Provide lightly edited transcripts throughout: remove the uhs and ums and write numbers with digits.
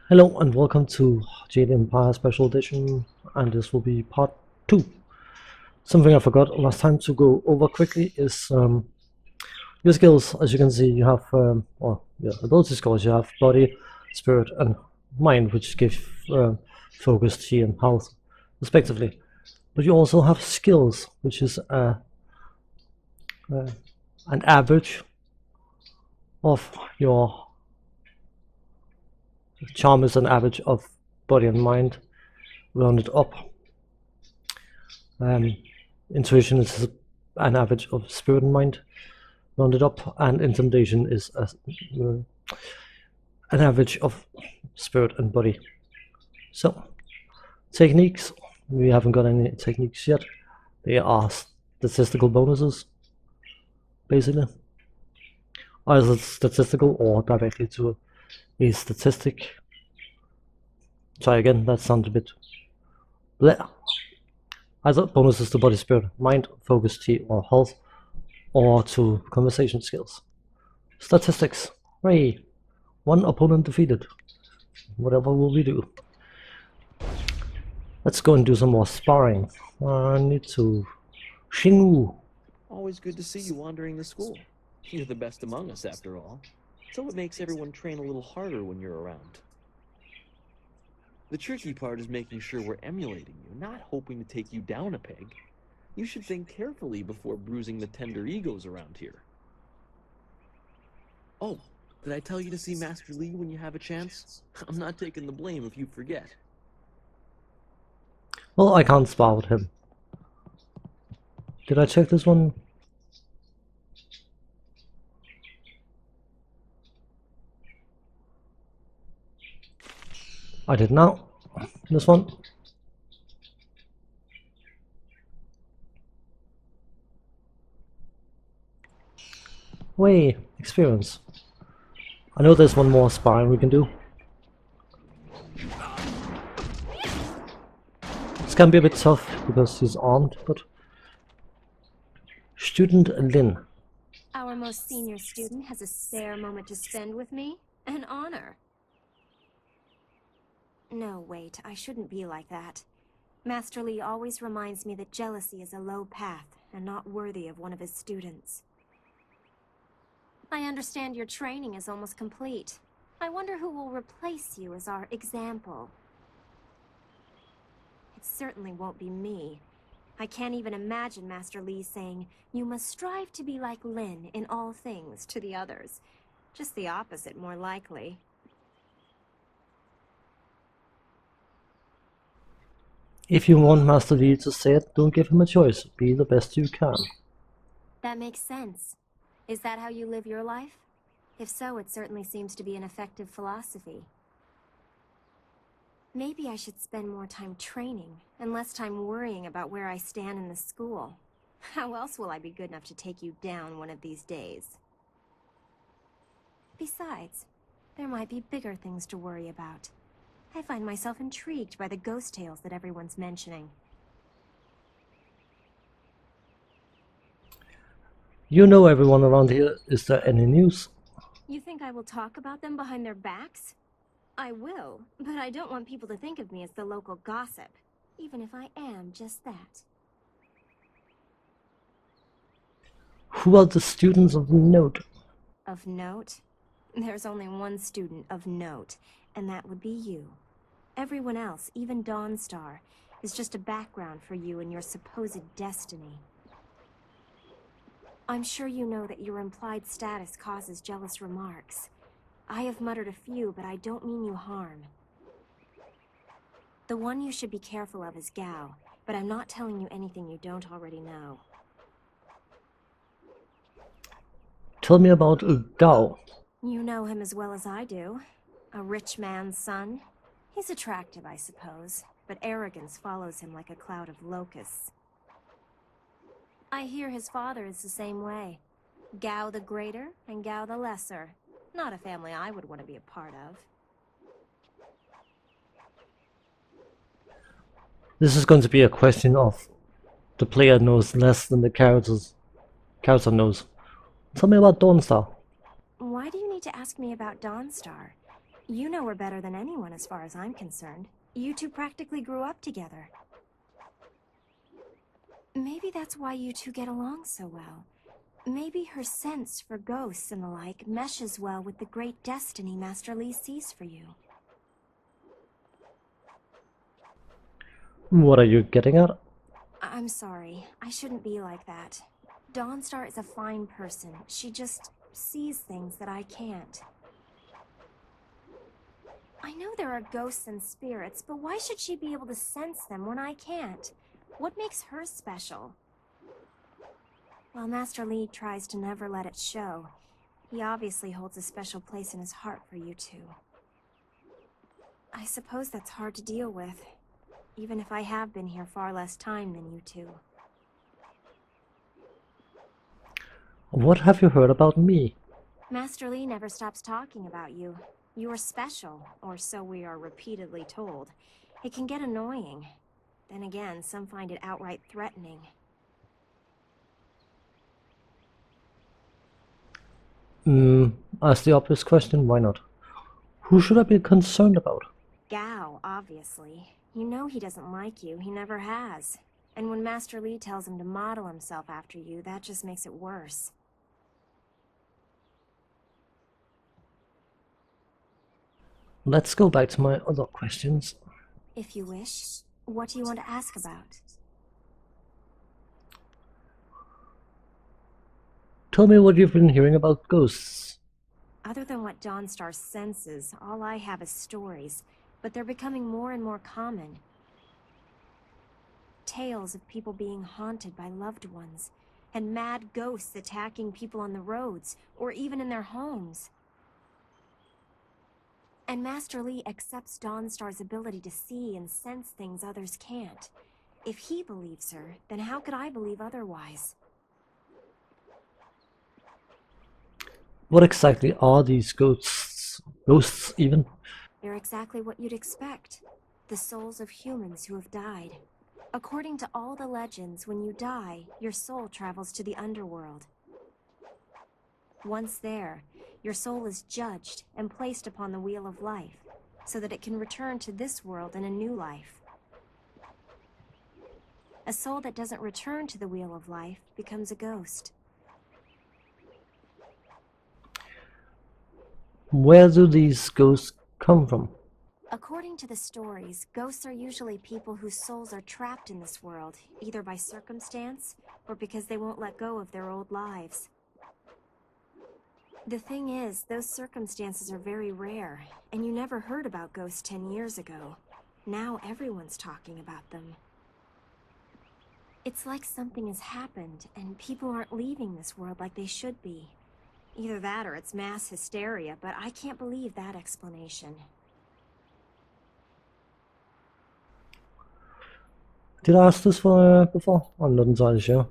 Hello and welcome to Jade Empire Special Edition, and this will be part 2. Something I forgot last time to go over quickly is your skills. As you can see, you have your ability scores. You have body, spirit, and mind, which give focus, chi, and health, respectively. But you also have skills, which is an average of your charm is an average of body and mind rounded up. Intuition is an average of spirit and mind rounded up, and intimidation is an average of spirit and body. So, techniques, we haven't got any techniques yet. They are statistical bonuses, basically. Either statistical or directly to a statistic. Try again, that sounds a bit bleh. Either bonuses to body, spirit, mind, focus, chi, or health, or to conversation skills. Statistics. Hooray! One opponent defeated. Whatever will we do? Let's go and do some more sparring. I need to... Xingwu! Always good to see you wandering the school. You're the best among us, after all. So it makes everyone train a little harder when you're around. The tricky part is making sure we're emulating you, not hoping to take you down a peg. You should think carefully before bruising the tender egos around here. Oh, did I tell you to see Master Lee when you have a chance? I'm not taking the blame if you forget. Well, I can't spar with him. Did I check this one? I did now. This one. Way experience. I know there's one more sparring we can do. This can be a bit tough because he's armed, but Student Lin. Our most senior student has a spare moment to spend with me? An honor. No, wait, I shouldn't be like that. Master Lee always reminds me that jealousy is a low path and not worthy of one of his students. I understand your training is almost complete. I wonder who will replace you as our example. It certainly won't be me. I can't even imagine Master Lee saying, "You must strive to be like Lin in all things," to the others. Just the opposite, more likely. If you want Master Lee to say it, don't give him a choice. Be the best you can. That makes sense. Is that how you live your life? If so, it certainly seems to be an effective philosophy. Maybe I should spend more time training, and less time worrying about where I stand in the school. How else will I be good enough to take you down one of these days? Besides, there might be bigger things to worry about. I find myself intrigued by the ghost tales that everyone's mentioning. You know everyone around here. Is there any news? You think I will talk about them behind their backs? I will, but I don't want people to think of me as the local gossip, even if I am just that. Who are the students of note? Of note? There's only one student of note, and that would be you. Everyone else, even Dawnstar, is just a background for you and your supposed destiny. I'm sure you know that your implied status causes jealous remarks. I have muttered a few, but I don't mean you harm. The one you should be careful of is Gao, but I'm not telling you anything you don't already know. Tell me about Gao. You know him as well as I do. A rich man's son. He's attractive, I suppose, but arrogance follows him like a cloud of locusts. I hear his father is the same way. Gao the Greater and Gao the Lesser. Not a family I would want to be a part of. This is going to be a question of the player knows less than the character knows. Tell me about Dawnstar. Why do you need to ask me about Dawnstar? You know her better than anyone as far as I'm concerned. You two practically grew up together. Maybe that's why you two get along so well. Maybe her sense for ghosts and the like meshes well with the great destiny Master Li sees for you. What are you getting at? I'm sorry. I shouldn't be like that. Dawnstar is a fine person. She just sees things that I can't. I know there are ghosts and spirits, but why should she be able to sense them when I can't? What makes her special? While Master Li tries to never let it show, he obviously holds a special place in his heart for you two. I suppose that's hard to deal with, even if I have been here far less time than you two. What have you heard about me? Master Li never stops talking about you. You are special, or so we are repeatedly told. It can get annoying. Then again, some find it outright threatening. Ask the obvious question, why not? Who should I be concerned about? Gao, obviously. You know he doesn't like you, he never has. And when Master Li tells him to model himself after you, that just makes it worse. Let's go back to my other questions. If you wish, what do you want to ask about? Tell me what you've been hearing about ghosts. Other than what Dawnstar senses, all I have is stories, but they're becoming more and more common. Tales of people being haunted by loved ones, and mad ghosts attacking people on the roads, or even in their homes. And Master Li accepts Dawnstar's ability to see and sense things others can't. If he believes her, then how could I believe otherwise? What exactly are these ghosts? Ghosts, even? They're exactly what you'd expect. The souls of humans who have died. According to all the legends, when you die, your soul travels to the underworld. Once there, your soul is judged and placed upon the wheel of life, so that it can return to this world in a new life. A soul that doesn't return to the wheel of life becomes a ghost. Where do these ghosts come from? According to the stories, ghosts are usually people whose souls are trapped in this world, either by circumstance or because they won't let go of their old lives. The thing is, those circumstances are very rare, and you never heard about ghosts 10 years ago. Now everyone's talking about them. It's like something has happened, and people aren't leaving this world like they should be. Either that or it's mass hysteria, but I can't believe that explanation. Did I ask this before? I'm not entirely sure.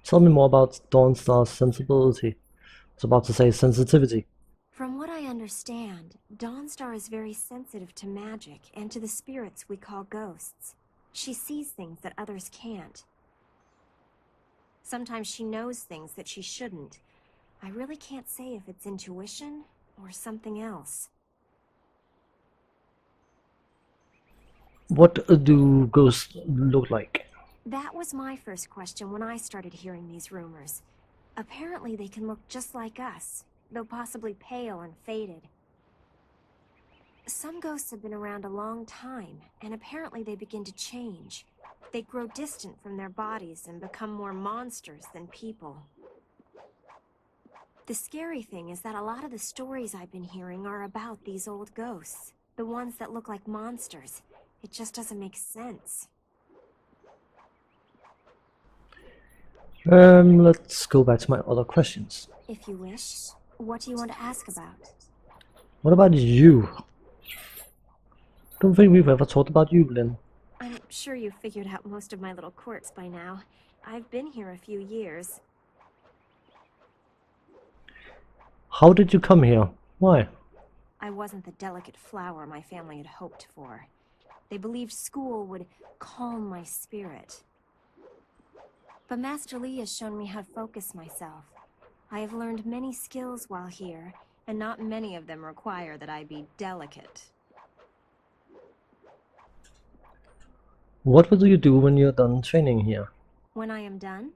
Tell me more about Dawnstar's sensibility. I was about to say sensitivity. From what I understand, Dawnstar is very sensitive to magic and to the spirits we call ghosts. She sees things that others can't. Sometimes she knows things that she shouldn't. I really can't say if it's intuition or something else. What do ghosts look like? That was my first question when I started hearing these rumors. Apparently they can look just like us, though possibly pale and faded. Some ghosts have been around a long time, and apparently they begin to change. They grow distant from their bodies and become more monsters than people. The scary thing is that a lot of the stories I've been hearing are about these old ghosts, the ones that look like monsters. It just doesn't make sense. Let's go back to my other questions. If you wish, what do you want to ask about? What about you? Don't think we've ever talked about you, Lynn. I'm sure you've figured out most of my little quirks by now. I've been here a few years. How did you come here? Why? I wasn't the delicate flower my family had hoped for. They believed school would calm my spirit. But Master Li has shown me how to focus myself. I have learned many skills while here, and not many of them require that I be delicate. What will you do when you're done training here? When I am done?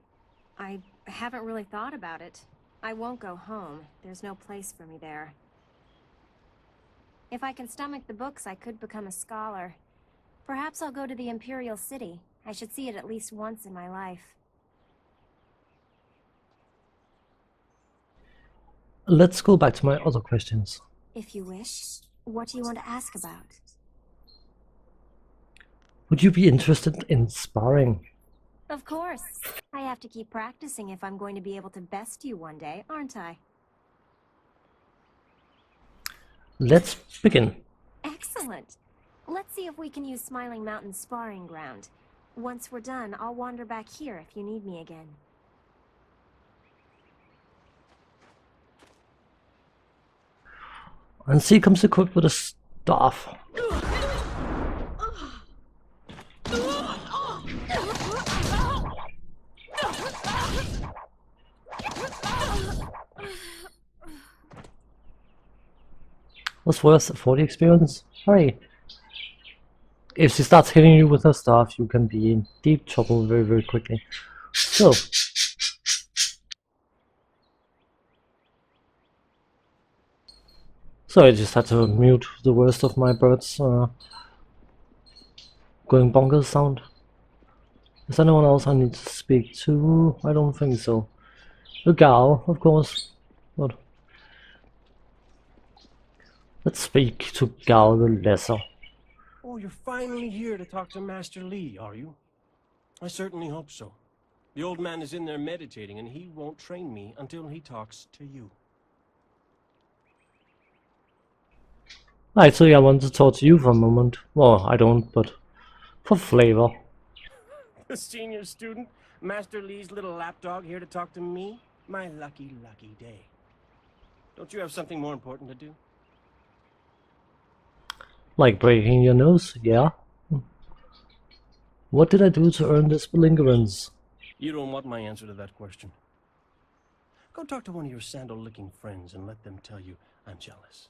I haven't really thought about it. I won't go home. There's no place for me there. If I can stomach the books, I could become a scholar. Perhaps I'll go to the Imperial City. I should see it at least once in my life. Let's go back to my other questions. If you wish. What do you want to ask about? Would you be interested in sparring? Of course. I have to keep practicing if I'm going to be able to best you one day, aren't I? Let's begin. Excellent. Let's see if we can use Smiling Mountain's sparring ground. Once we're done, I'll wander back here if you need me again. And see comes equipped with a staff. What's worse, for the experience? Hurry! If she starts hitting you with her staff, you can be in deep trouble very, very quickly. So, I just had to mute the worst of my birds going bonkers sound. Is anyone else I need to speak to? I don't think so. The gal, of course. But let's speak to Gal the Lesser. Oh, you're finally here to talk to Master Li, are you? I certainly hope so. The old man is in there meditating, and he won't train me until he talks to you. Actually, I want to talk to you for a moment. Well, I don't, but for flavor. The senior student, Master Li's little lapdog, here to talk to me? My lucky, lucky day. Don't you have something more important to do? Like breaking your nose, yeah. What did I do to earn this belligerence? You don't want my answer to that question. Go talk to one of your sandal-licking friends and let them tell you I'm jealous.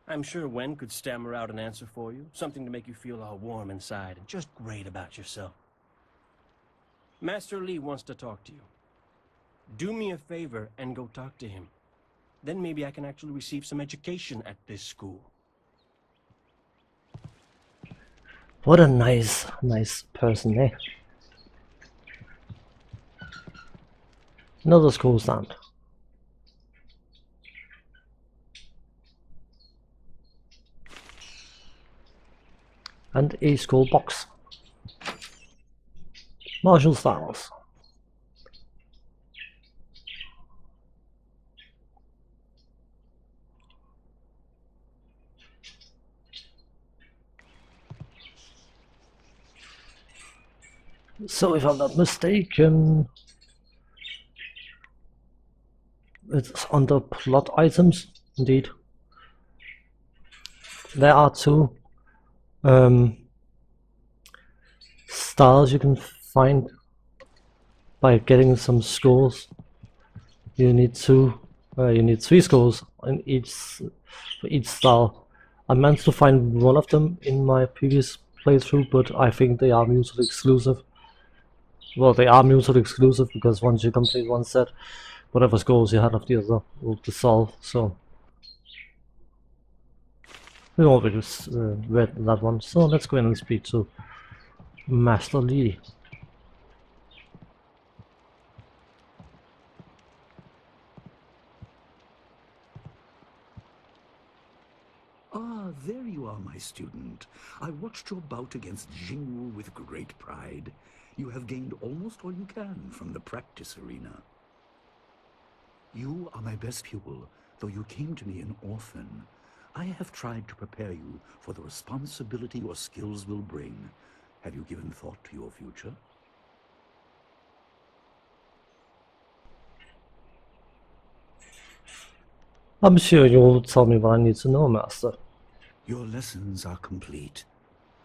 I'm sure Wen could stammer out an answer for you, something to make you feel all warm inside and just great about yourself. Master Li wants to talk to you. Do me a favor and go talk to him. Then maybe I can actually receive some education at this school. What a nice person, eh? Another school stand. And a school box. Martial styles. So if I'm not mistaken, it's under plot items, indeed. There are two styles you can find by getting some scores. You need three scores in for each style. I managed to find one of them in my previous playthrough, but I think they are mutually exclusive. Well, they are mutually exclusive because once you complete one set, whatever scores you had of the other will dissolve. So we already read that one. So let's go in and speak to Master Li. Ah, there you are, my student. I watched your bout against Jingwu with great pride. You have gained almost all you can from the practice arena. You are my best pupil, though you came to me an orphan. I have tried to prepare you for the responsibility your skills will bring. Have you given thought to your future? I'm sure you'll tell me what I need to know, Master. Your lessons are complete.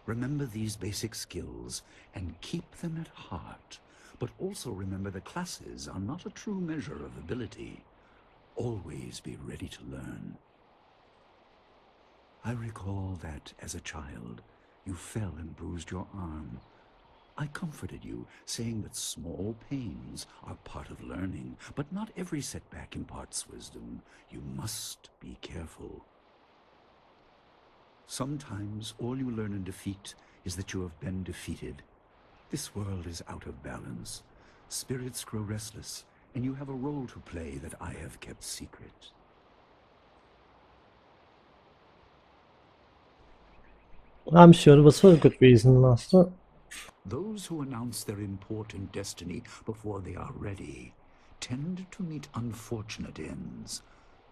Remember these basic skills and keep them at heart. But also remember that classes are not a true measure of ability. Always be ready to learn. I recall that, as a child, you fell and bruised your arm. I comforted you, saying that small pains are part of learning, but not every setback imparts wisdom. You must be careful. Sometimes all you learn in defeat is that you have been defeated. This world is out of balance. Spirits grow restless, and you have a role to play that I have kept secret. I'm sure it was for a good reason, Master. Those who announce their important destiny before they are ready tend to meet unfortunate ends.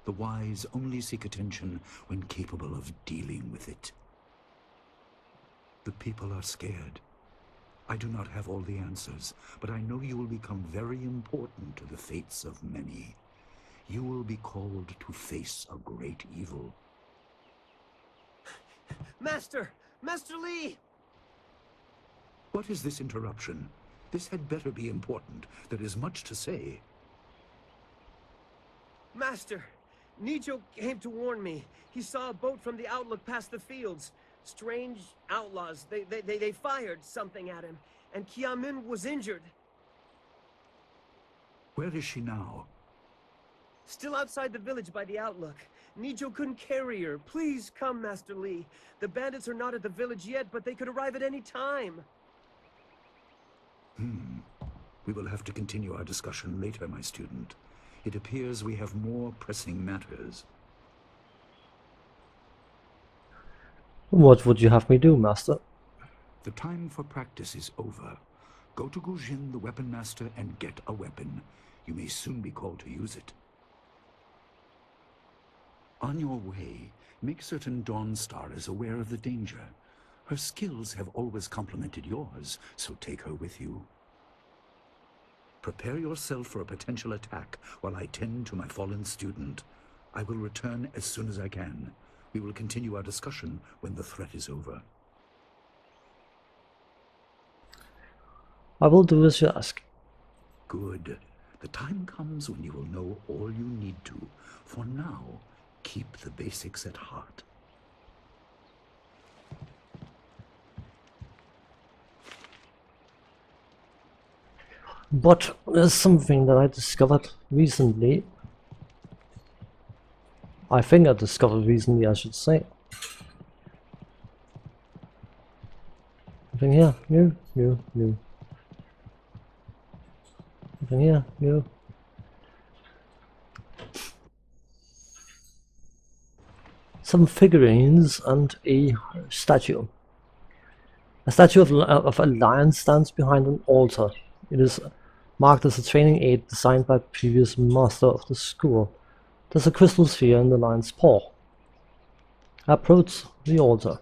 The wise only seek attention when capable of dealing with it. The people are scared. I do not have all the answers, but I know you will become very important to the fates of many. You will be called to face a great evil. Master! Master Lee! What is this interruption? This had better be important. There is much to say. Master! Nijo came to warn me. He saw a boat from the outlook past the fields. Strange outlaws. They fired something at him, and Kiamin was injured. Where is she now? Still outside the village by the outlook. Nijo couldn't carry her. Please come, Master Lee. The bandits are not at the village yet, but they could arrive at any time. We will have to continue our discussion later, my student. It appears we have more pressing matters. What would you have me do, Master? The time for practice is over. Go to Gujin, the weapon master, and get a weapon. You may soon be called to use it. On your way, make certain Dawnstar is aware of the danger. Her skills have always complemented yours, so take her with you. Prepare yourself for a potential attack while I tend to my fallen student. I will return as soon as I can. We will continue our discussion when the threat is over. I will do as you ask. Good. The time comes when you will know all you need to. For now, keep the basics at heart. But there's something that I discovered recently. I think I discovered recently, I should say. Nothing here, you. Nothing here, you. Some figurines and a statue. A statue of a lion stands behind an altar. It is marked as a training aid designed by previous master of the school. There's a crystal sphere in the lion's paw. Approach the altar.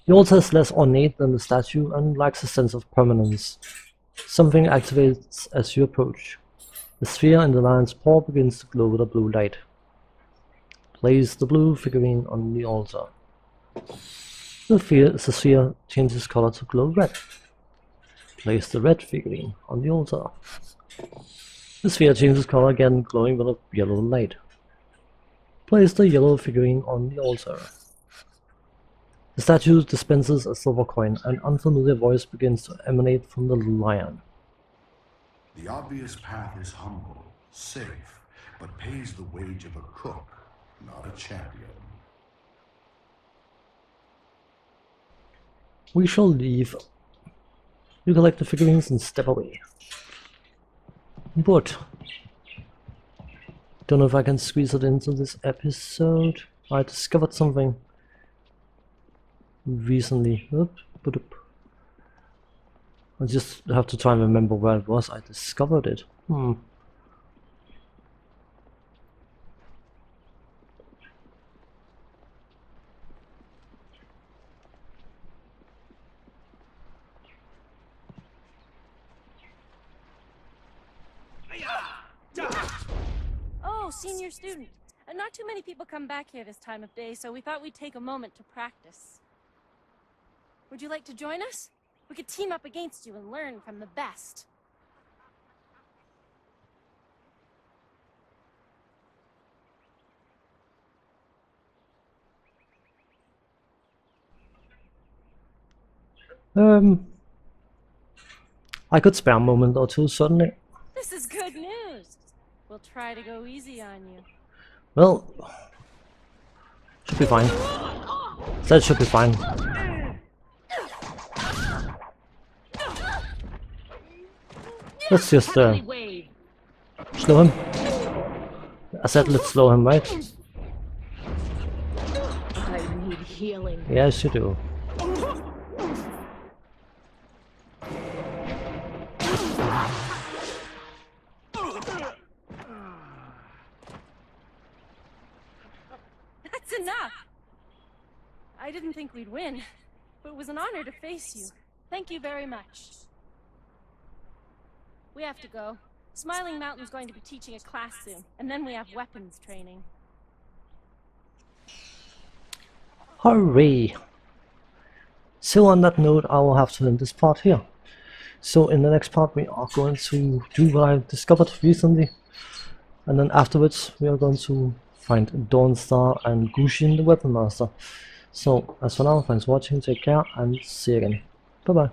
The altar is less ornate than the statue and lacks a sense of permanence. Something activates as you approach. The sphere in the lion's paw begins to glow with a blue light. Place the blue figurine on the altar. The sphere changes color to glow red. Place the red figurine on the altar. The sphere changes color again, glowing with a yellow light. Place the yellow figurine on the altar. The statue dispenses a silver coin. An unfamiliar voice begins to emanate from the lion. The obvious path is humble, safe, but pays the wage of a cook, not a champion. We shall leave. You collect the figurines and step away. But don't know if I can squeeze it into this episode. I discovered something recently. I just have to try and remember where it was I discovered it. Oh, senior student. Not too many people come back here this time of day, so we thought we'd take a moment to practice. Would you like to join us? We could team up against you and learn from the best. I could spare a moment or two, certainly. This is good news. We'll try to go easy on you. Well, should be fine. That should be fine. Let's just slow him. I said let's slow him, right? I need healing. Yes, you do. That's enough! I didn't think we'd win, but it was an honor to face you. Thank you very much. We have to go. Smiling Mountain's going to be teaching a class soon, and then we have weapons training. Hooray! So on that note, I will have to end this part here. So in the next part we are going to do what I discovered recently, and then afterwards we are going to find Dawnstar and Gushin the Weapon Master. So as for now, thanks for watching, take care, and see you again. Bye bye.